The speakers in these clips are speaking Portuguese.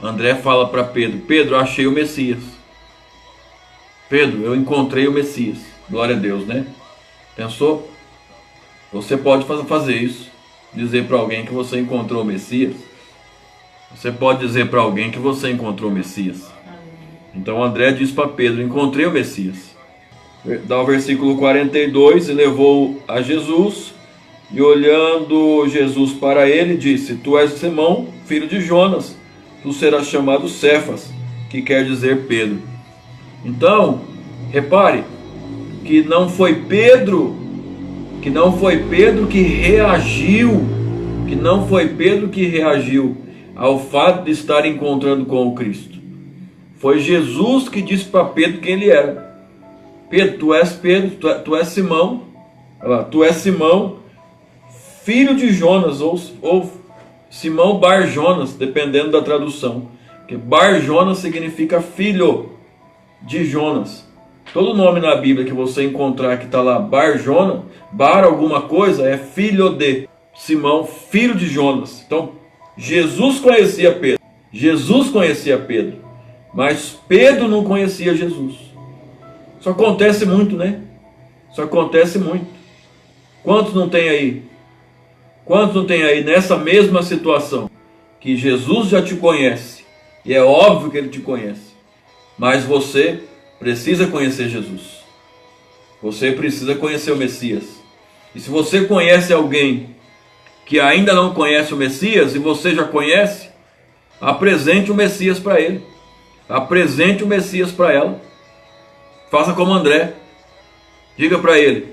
André fala para Pedro: Pedro, eu achei o Messias. Pedro, eu encontrei o Messias. Glória a Deus, né? Pensou? Você pode fazer isso. Dizer para alguém que você encontrou o Messias. Você pode dizer para alguém que você encontrou o Messias. Então André diz para Pedro: encontrei o Messias. Dá o versículo 42: e levou a Jesus, e olhando Jesus para ele, disse: tu és Simão, filho de Jonas, tu serás chamado Cefas, que quer dizer Pedro. Então, repare que não foi Pedro que reagiu ao fato de estar encontrando com o Cristo. Foi Jesus que disse para Pedro quem ele era. Pedro, tu és Simão, tu és Simão, filho de Jonas, ou Simão Bar Jonas, dependendo da tradução. Porque Bar Jonas significa filho de Jonas. Todo nome na Bíblia que você encontrar que está lá Bar Jonas, Bar alguma coisa, é filho de Simão, filho de Jonas. Então, Jesus conhecia Pedro, mas Pedro não conhecia Jesus. Isso acontece muito, né? Isso acontece muito. Quantos não tem aí? Quantos não tem aí nessa mesma situação? Que Jesus já te conhece, e é óbvio que ele te conhece, mas você precisa conhecer Jesus. Você precisa conhecer o Messias. E se você conhece alguém que ainda não conhece o Messias, e você já conhece, apresente o Messias para ele. Apresente o Messias para ela. Faça como André. Diga para ele: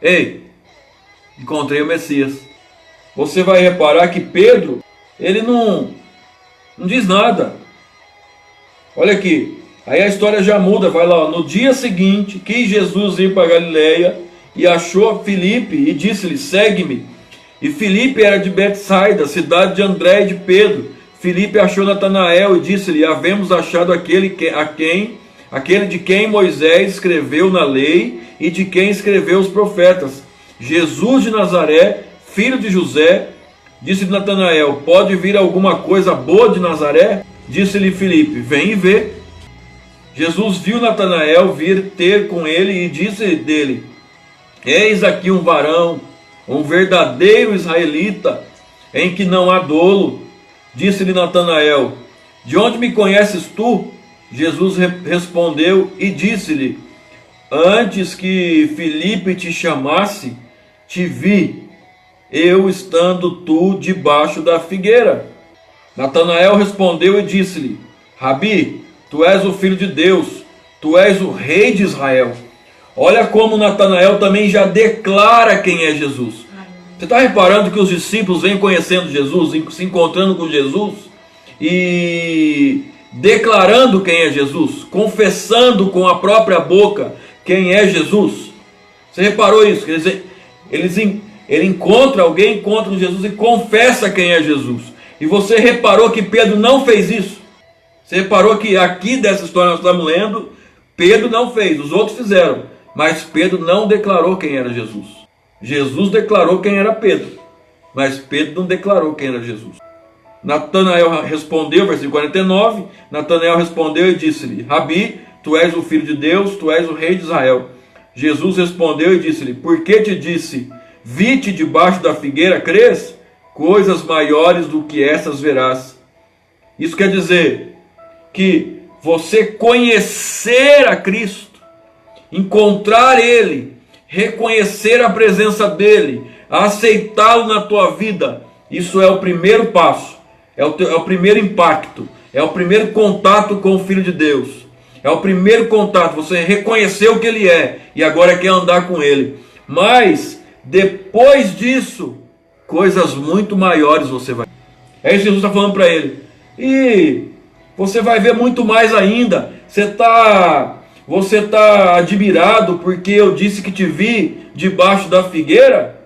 ei, encontrei o Messias. Você vai reparar que Pedro, ele não diz nada. Olha aqui. Aí a história já muda, vai lá, ó. No dia seguinte, quis Jesus ir para Galileia e achou Filipe e disse-lhe: segue-me. E Filipe era de Betsaida, cidade de André e de Pedro. Filipe achou Natanael e disse-lhe: havemos achado aquele de quem Moisés escreveu na lei e de quem escreveu os profetas, Jesus de Nazaré, filho de José. Disse-lhe Natanael: pode vir alguma coisa boa de Nazaré? Disse-lhe Filipe: vem e vê. Jesus viu Natanael vir ter com ele e disse dele: eis aqui um varão, um verdadeiro israelita, em que não há dolo. Disse-lhe Natanael: de onde me conheces tu? Jesus respondeu e disse-lhe: antes que Filipe te chamasse, te vi, eu estando tu debaixo da figueira. Natanael respondeu e disse-lhe: Rabi, tu és o Filho de Deus, tu és o Rei de Israel. Olha como Natanael também já declara quem é Jesus. Você está reparando que os discípulos vêm conhecendo Jesus, se encontrando com Jesus e declarando quem é Jesus, confessando com a própria boca quem é Jesus? Você reparou isso? Ele encontra alguém, encontra Jesus e confessa quem é Jesus. E você reparou que Pedro não fez isso? Você reparou que aqui dessa história nós estamos lendo, Pedro não fez, os outros fizeram, mas Pedro não declarou quem era Jesus. Jesus declarou quem era Pedro, mas Pedro não declarou quem era Jesus. Natanael respondeu, versículo 49, Natanael respondeu e disse-lhe: Rabi, tu és o Filho de Deus, tu és o Rei de Israel. Jesus respondeu e disse-lhe: por que te disse, vi-te debaixo da figueira, crês? Coisas maiores do que essas verás. Isso quer dizer que você conhecer a Cristo, encontrar Ele, reconhecer a presença dEle, aceitá-lo na tua vida, isso é o primeiro passo, é o primeiro impacto, é o primeiro contato com o Filho de Deus, é o primeiro contato, você reconheceu o que Ele é e agora quer andar com Ele. Mas depois disso, coisas muito maiores você vai. É isso que Jesus está falando para ele. E você vai ver muito mais ainda. Você está admirado porque eu disse que te vi debaixo da figueira?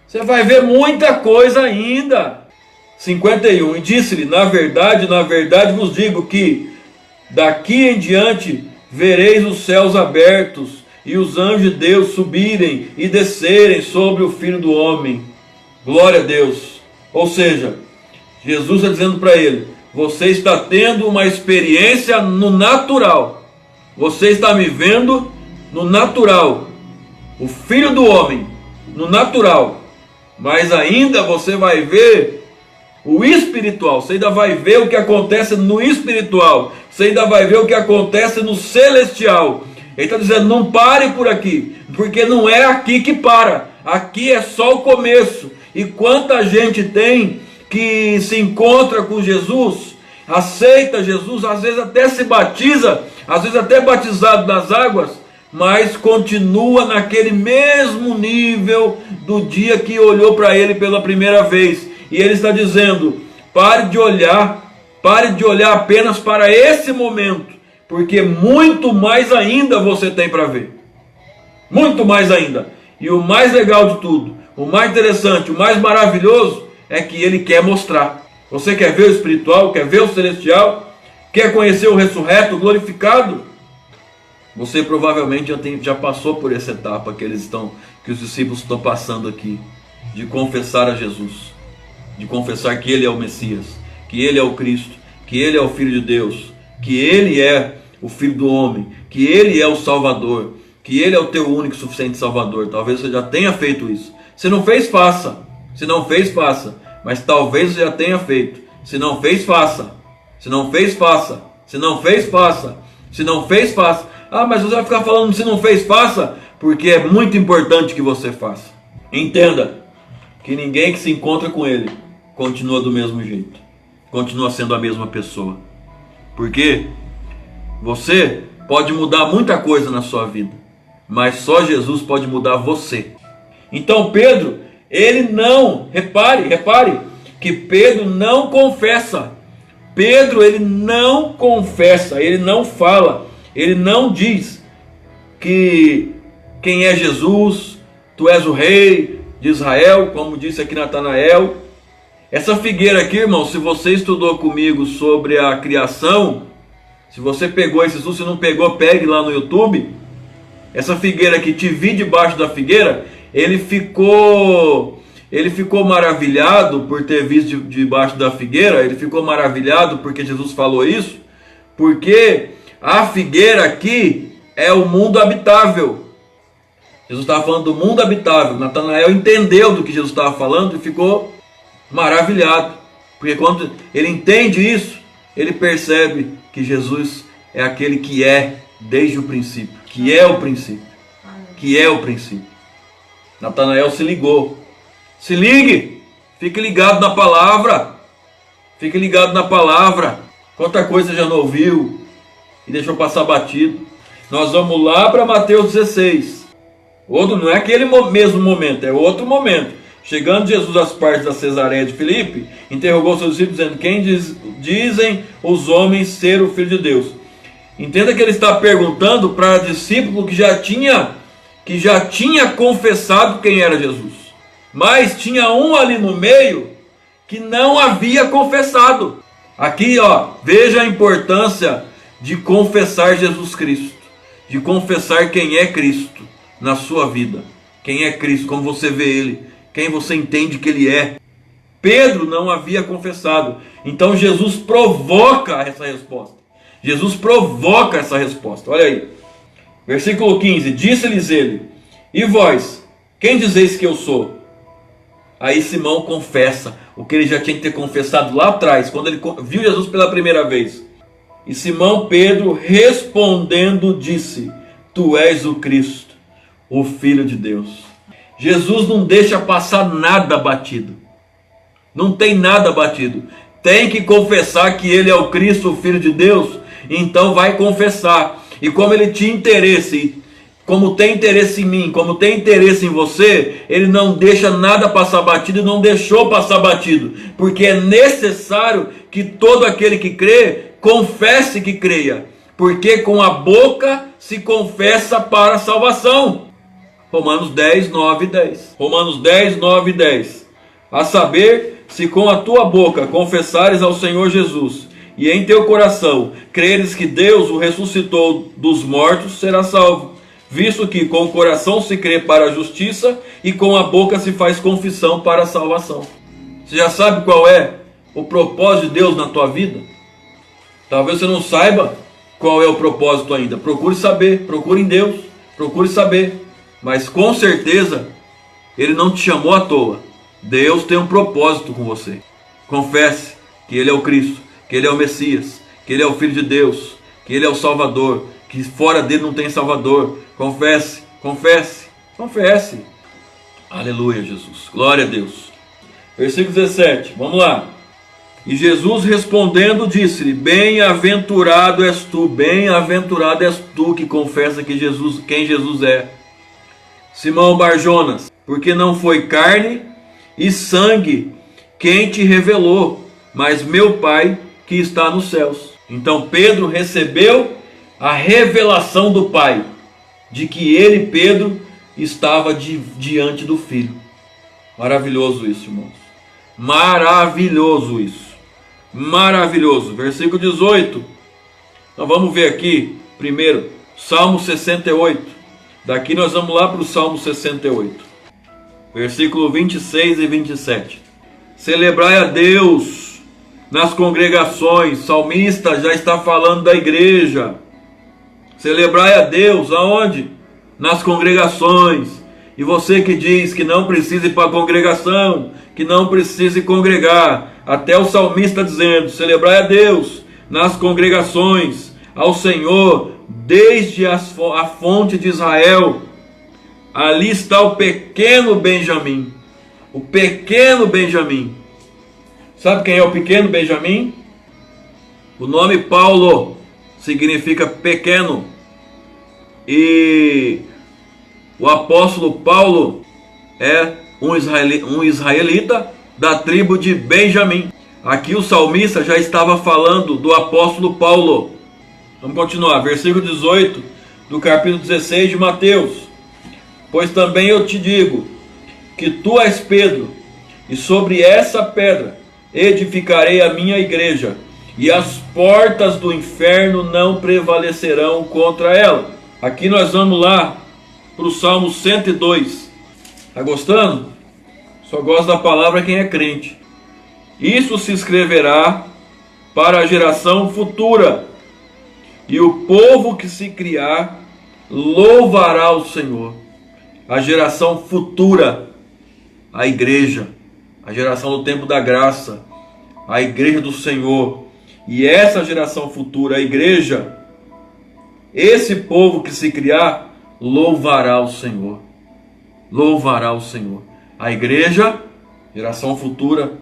Você vai ver muita coisa ainda. 51. E disse-lhe: na verdade vos digo que daqui em diante vereis os céus abertos e os anjos de Deus subirem e descerem sobre o Filho do Homem. Glória a Deus. Ou seja, Jesus está dizendo para ele: você está tendo uma experiência no natural. Você está me vendo no natural. O Filho do Homem, no natural. Mas ainda você vai ver o espiritual. Você ainda vai ver o que acontece no espiritual. Você ainda vai ver o que acontece no celestial. Ele está dizendo, não pare por aqui. Porque não é aqui que para. Aqui é só o começo. E quanta gente tem que se encontra com Jesus, aceita Jesus, às vezes até se batiza, às vezes até batizado nas águas, mas continua naquele mesmo nível do dia que olhou para ele pela primeira vez. E ele está dizendo, pare de olhar apenas para esse momento, porque muito mais ainda você tem para ver. Muito mais ainda. E o mais legal de tudo, o mais interessante, o mais maravilhoso, é que ele quer mostrar. Você quer ver o espiritual, quer ver o celestial, quer conhecer o ressurreto, o glorificado? Você provavelmente já passou por essa etapa que os discípulos estão passando aqui, de confessar a Jesus, de confessar que ele é o Messias, que ele é o Cristo, que ele é o Filho de Deus, que ele é o Filho do Homem, que ele é o Salvador, que ele é o teu único e suficiente Salvador. Talvez você já tenha feito isso. Se não fez, faça. Se não fez, faça. Mas talvez você já tenha feito. Se não fez, faça. Se não fez, faça. Se não fez, faça. Se não fez, faça. Ah, mas você vai ficar falando se não fez, faça, porque é muito importante que você faça. Entenda que ninguém que se encontra com ele continua do mesmo jeito. Continua sendo a mesma pessoa. Porque você pode mudar muita coisa na sua vida, mas só Jesus pode mudar você. Então Pedro, ele não, repare, que Pedro não confessa. Pedro, ele não confessa, ele não fala, ele não diz que quem é Jesus, tu és o rei de Israel, como disse aqui Natanael. Essa figueira aqui, irmão, se você estudou comigo sobre a criação, se você pegou esse estudo, se não pegou, pegue lá no YouTube. Essa figueira aqui, te vi debaixo da figueira, ele ficou maravilhado por ter visto debaixo da figueira. Ele ficou maravilhado porque Jesus falou isso, porque a figueira aqui é o mundo habitável. Jesus estava falando do mundo habitável. Natanael entendeu do que Jesus estava falando e ficou maravilhado, porque quando ele entende isso, ele percebe que Jesus é aquele que é desde o princípio, que é o princípio, que é o princípio. Natanael se ligou. Se ligue, fique ligado na palavra, fique ligado na palavra. Quanta coisa já não ouviu e deixou passar batido. Nós vamos lá para Mateus 16. Outro, não é aquele mesmo momento, é outro momento. Chegando Jesus às partes da Cesareia de Filipe, interrogou seus discípulos dizendo, quem dizem os homens ser o Filho de Deus? Entenda que ele está perguntando para discípulo que já tinha confessado quem era Jesus. Mas tinha um ali no meio que não havia confessado. Aqui, ó, veja a importância de confessar Jesus Cristo, de confessar quem é Cristo na sua vida. Quem é Cristo, como você vê ele, quem você entende que ele é. Pedro não havia confessado. Então Jesus provoca essa resposta. Jesus provoca essa resposta. Olha aí. Versículo 15. Disse-lhes ele, e vós, quem dizeis que eu sou? Aí Simão confessa o que ele já tinha que ter confessado lá atrás, quando ele viu Jesus pela primeira vez. E Simão Pedro respondendo disse, tu és o Cristo, o Filho de Deus. Jesus não deixa passar nada batido. Não tem nada batido. Tem que confessar que ele é o Cristo, o Filho de Deus. Então vai confessar. E como ele tinha interesse, como tem interesse em mim, como tem interesse em você, ele não deixa nada passar batido e não deixou passar batido. Porque é necessário que todo aquele que crê, confesse que creia. Porque com a boca se confessa para a salvação. Romanos 10, 9 e 10. Romanos 10, 9 e 10. A saber, se com a tua boca confessares ao Senhor Jesus, e em teu coração creres que Deus o ressuscitou dos mortos, serás salvo. Visto que com o coração se crê para a justiça, e com a boca se faz confissão para a salvação. Você já sabe qual é o propósito de Deus na tua vida? Talvez você não saiba qual é o propósito ainda. Procure saber, procure em Deus, procure saber. Mas com certeza, Ele não te chamou à toa. Deus tem um propósito com você. Confesse que Ele é o Cristo, que Ele é o Messias, que Ele é o Filho de Deus, que Ele é o Salvador, que fora dele não tem Salvador. Confesse, confesse, confesse. Aleluia, Jesus. Glória a Deus. Versículo 17, vamos lá. E Jesus respondendo disse-lhe: bem-aventurado és tu que confessa que Jesus, quem Jesus é. Simão Barjonas, porque não foi carne e sangue quem te revelou, mas meu Pai que está nos céus. Então Pedro recebeu a revelação do Pai, de que ele, Pedro, estava diante do Filho. Maravilhoso isso, irmãos. Maravilhoso isso. Maravilhoso. Versículo 18. Então vamos ver aqui, primeiro, Salmo 68. Daqui nós vamos lá para o Salmo 68. Versículo 26 e 27. Celebrai a Deus nas congregações. Salmista já está falando da igreja. Celebrai a Deus aonde? Nas congregações. E você que diz que não precisa ir para a congregação, que não precisa congregar, até o salmista dizendo: celebrai a Deus nas congregações, ao Senhor desde a fonte de Israel. Ali está o pequeno Benjamim. O pequeno Benjamim. Sabe quem é o pequeno Benjamim? O nome Paulo significa pequeno. E o apóstolo Paulo é um israelita da tribo de Benjamim. Aqui o salmista já estava falando do apóstolo Paulo. Vamos continuar, versículo 18 do capítulo 16 de Mateus. Pois também eu te digo que tu és Pedro, e sobre essa pedra edificarei a minha igreja, e as portas do inferno não prevalecerão contra ela. Aqui nós vamos lá para o Salmo 102. Está gostando? Só gosta da palavra quem é crente. Isso se escreverá para a geração futura, e o povo que se criar louvará o Senhor. A geração futura, a igreja, a geração do tempo da graça, a igreja do Senhor. E essa geração futura, a igreja, esse povo que se criar, louvará o Senhor. Louvará o Senhor. A igreja, geração futura,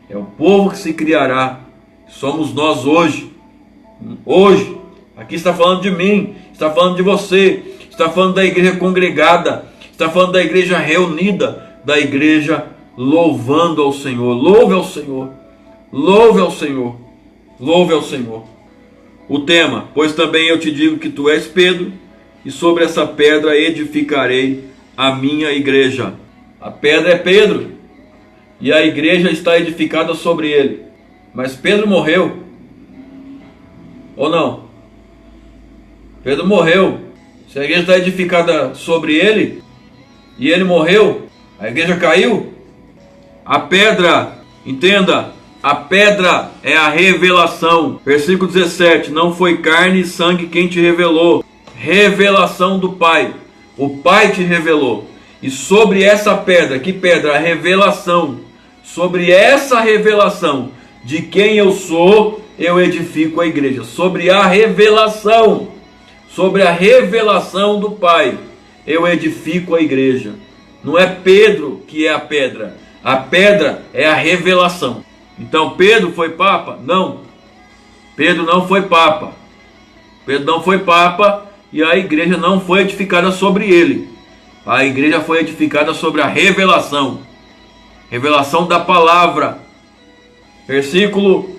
é o povo que se criará. Somos nós hoje. Hoje. Aqui está falando de mim, está falando de você, está falando da igreja congregada, está falando da igreja reunida, da igreja louvando ao Senhor. Louve ao Senhor. Louve ao Senhor. Louve ao Senhor. O tema: pois também eu te digo que tu és Pedro, e sobre essa pedra edificarei a minha igreja. A pedra é Pedro, e a igreja está edificada sobre ele. Mas Pedro morreu, ou não? Pedro morreu. Se a igreja está edificada sobre ele, e ele morreu, a igreja caiu. A pedra, entenda, a pedra é a revelação. Versículo 17: não foi carne e sangue quem te revelou. Revelação do Pai. O Pai te revelou. E sobre essa pedra, que pedra? A revelação. Sobre essa revelação de quem eu sou, eu edifico a igreja. Sobre a revelação. Sobre a revelação do Pai, eu edifico a igreja. Não é Pedro que é a pedra. A pedra é a revelação. Então Pedro foi papa? Não. Pedro não foi papa. Pedro não foi papa e a igreja não foi edificada sobre ele. A igreja foi edificada sobre a revelação. Revelação da palavra. Versículo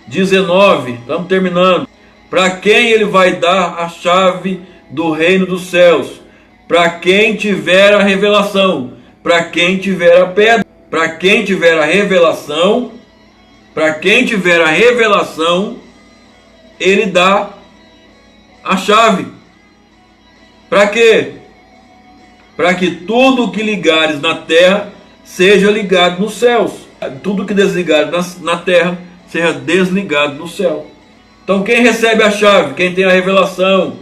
19. Estamos terminando. Para quem ele vai dar a chave do reino dos céus? Para quem tiver a revelação. Para quem tiver a pedra. Para quem tiver a revelação. Para quem tiver a revelação, ele dá a chave. Para quê? Para que tudo o que ligares na terra seja ligado nos céus. Tudo que desligado na terra, seja desligado no céu. Então quem recebe a chave? Quem tem a revelação.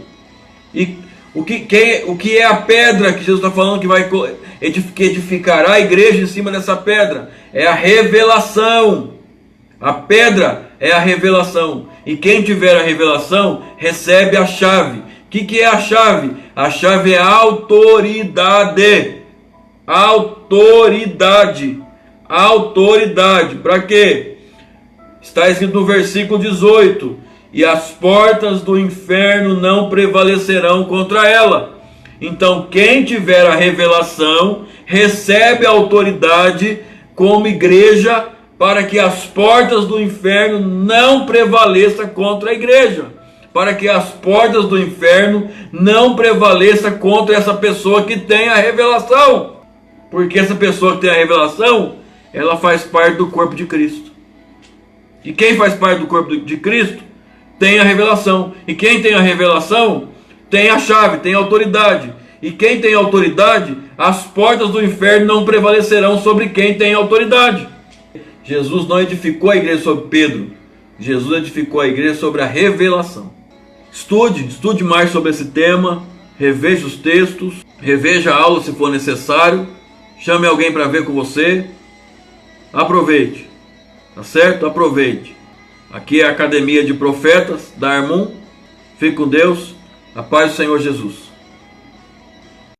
E o que é a pedra que Jesus está falando que edificará a igreja em cima dessa pedra? É a revelação. A pedra é a revelação. E quem tiver a revelação, recebe a chave. O que é a chave? A chave é a autoridade. Autoridade. Autoridade. Para quê? Está escrito no versículo 18: e as portas do inferno não prevalecerão contra ela. Então quem tiver a revelação, recebe a autoridade como igreja, para que as portas do inferno não prevaleçam contra a igreja, para que as portas do inferno não prevaleçam contra essa pessoa que tem a revelação, porque essa pessoa que tem a revelação, ela faz parte do corpo de Cristo, e quem faz parte do corpo de Cristo tem a revelação, e quem tem a revelação tem a chave, tem a autoridade, e quem tem autoridade, as portas do inferno não prevalecerão sobre quem tem autoridade. Jesus não edificou a igreja sobre Pedro. Jesus edificou a igreja sobre a revelação. Estude mais sobre esse tema. Reveja os textos. Reveja a aula se for necessário. Chame alguém para ver com você. Aproveite. Tá certo? Aproveite. Aqui é a Academia de Profetas da Armon. Fique com Deus. A paz do Senhor Jesus.